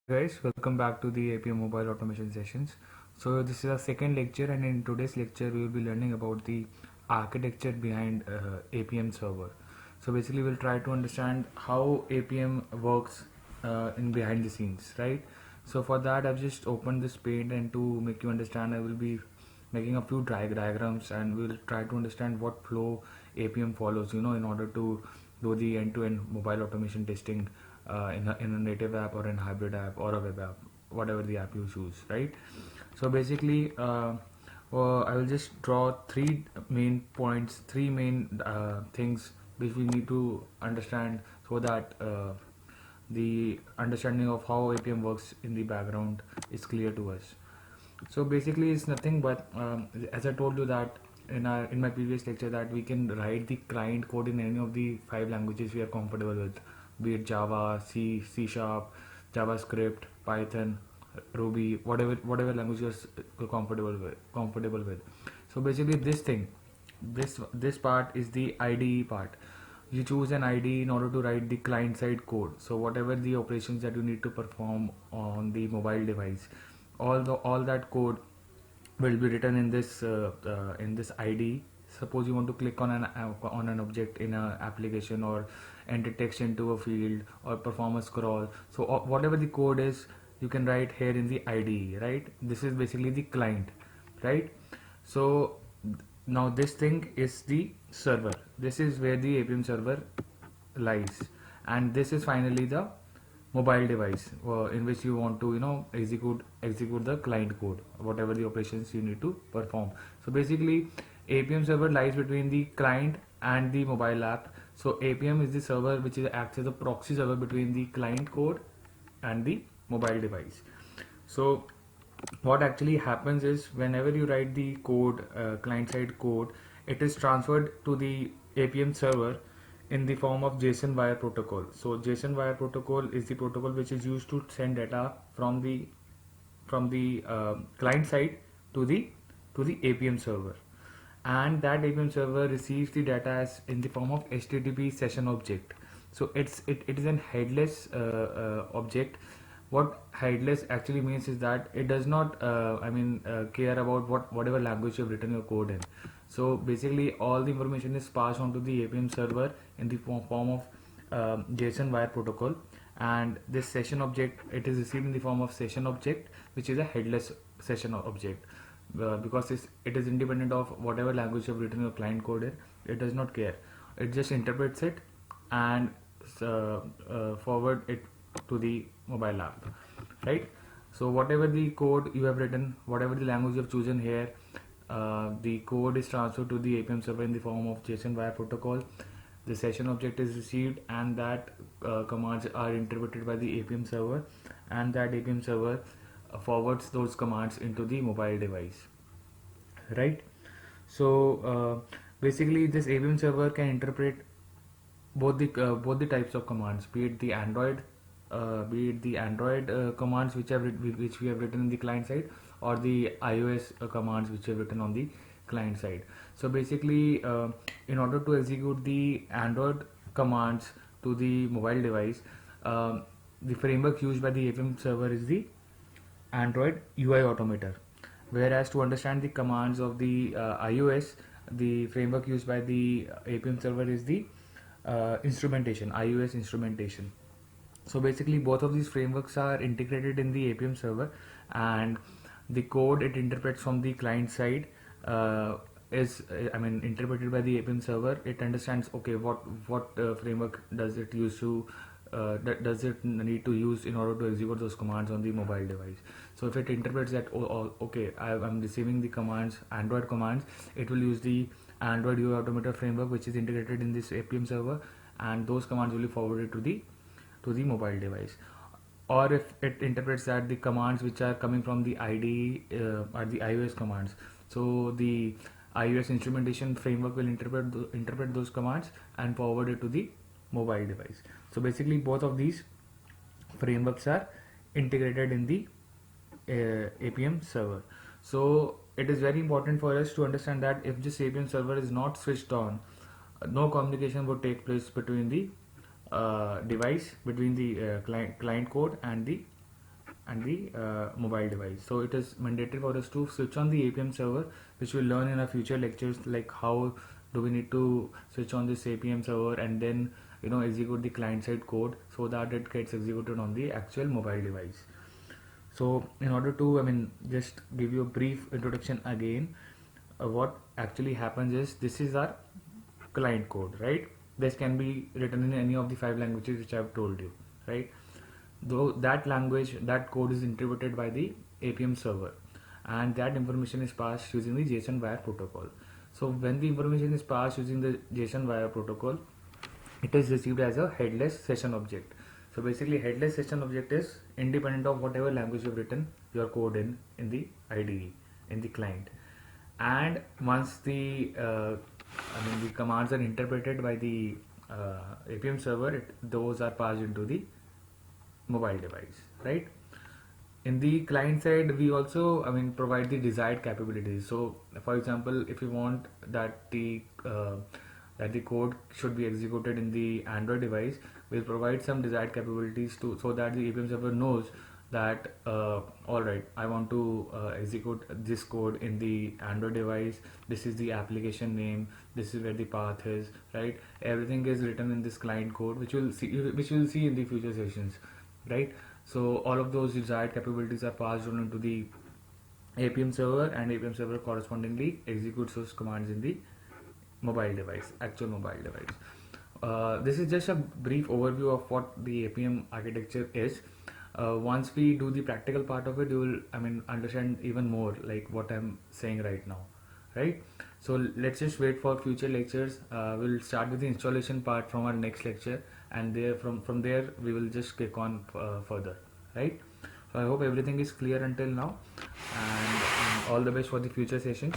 Guys, welcome back to the APM mobile automation sessions. So this is our second lecture, and in today's lecture we will be learning about the architecture behind APM server. So basically we'll try to understand how APM works in behind the scenes, right? So for that I've just opened this paint, and to make you understand I will be making a few diagrams, and we'll try to understand what flow APM follows, in order to do the end-to-end mobile automation testing in a native app or in a hybrid app or a web app, whatever the app you choose, right? So basically, I will just draw three main points, three main things which we need to understand, so that the understanding of how APM works in the background is clear to us. So basically, it's nothing but as I told you that in my previous lecture, that we can write the client code in any of the five languages we are comfortable with, be it Java, C, C Sharp, JavaScript, Python, Ruby, whatever language you're comfortable with. So basically, this part is the IDE part. You choose an IDE in order to write the client side code. So whatever the operations that you need to perform on the mobile device, all that code will be written in this IDE. Suppose you want to click on an object in an application, or enter text into a field, or perform a scroll. So whatever the code is, you can write here in the IDE, right? This is basically the client, right? So now this thing is the server. This is where the APM server lies, and this is finally the mobile device in which you want to execute the client code, whatever the operations you need to perform. So basically, APM server lies between the client and the mobile app. So APM is the server which acts as a proxy server between the client code and the mobile device. So what actually happens is, whenever you write the code, client side code, it is transferred to the APM server in the form of JSON wire protocol. So JSON wire protocol is the protocol which is used to send data from the client side to the APM server, and that APM server receives the data as in the form of HTTP session object. So it is an headless object. What headless actually means is that it does not care about whatever language you've written your code in. So basically, all the information is passed on to the APM server in the form of JSON wire protocol, and this session object, it is received in the form of session object, which is a headless session object, because it is independent of whatever language you have written your client code in. It does not care. It just interprets it and forward it to the mobile app, right? So whatever the code you have written, whatever the language you have chosen here, the code is transferred to the APM server in the form of JSON via protocol. The session object is received, and that commands are interpreted by the APM server, and that APM server forwards those commands into the mobile device, right? So basically, this APM server can interpret both the types of commands, be it the Android commands which we have written in the client side, or the iOS commands which we have written on the client side. So basically, in order to execute the Android commands to the mobile device, the framework used by the APM server is the Android UI Automator. Whereas to understand the commands of the iOS, the framework used by the APM server is the instrumentation, iOS instrumentation. So basically, both of these frameworks are integrated in the APM server, and the code it interprets from the client side is interpreted by the APM server. It understands, okay, what framework does it use to does it need to use in order to execute those commands on the mobile device. So if it interprets that, okay, I'm receiving the commands, Android commands, it will use the Android UI Automator framework, which is integrated in this APM server, and those commands will be forwarded to the mobile device. Or if it interprets that the commands which are coming from the IDE are the iOS commands, so the iOS instrumentation framework will interpret those commands and forward it to the mobile device. So basically, both of these frameworks are integrated in the APM server. So it is very important for us to understand that if this APM server is not switched on, no communication would take place between the device, between the client code and the and the mobile device. So it is mandatory for us to switch on the APM server, which we'll learn in our future lectures, like how do we need to switch on this APM server and then execute the client side code so that it gets executed on the actual mobile device. So in order to just give you a brief introduction again, what actually happens is this is our client code, right? This can be written in any of the 5 languages which I have told you, right? Though that language, that code is interpreted by the APM server, and that information is passed using the JSON wire protocol. So when the information is passed using the JSON wire protocol, it is received as a headless session object. So basically, headless session object is independent of whatever language you've written your code in the IDE, in the client. And once the the commands are interpreted by the APM server, those are passed into the mobile device, right? In the client side, we also provide the desired capabilities. So for example, if you want that the code should be executed in the Android device, we'll provide some desired capabilities to, so that the APM server knows that all right, I want to execute this code in the Android device. This is the application name, this is where the path is, right? Everything is written in this client code, which we'll see in the future sessions, right? So all of those desired capabilities are passed on into the APM server, and APM server correspondingly executes those commands in the mobile device, actual mobile device. This is just a brief overview of what the APM architecture is. Once we do the practical part of it, you will understand even more like what I'm saying right now, right? So let's just wait for future lectures. We'll start with the installation part from our next lecture, and there from there we will just click on further, right? So I hope everything is clear until now, and all the best for the future sessions.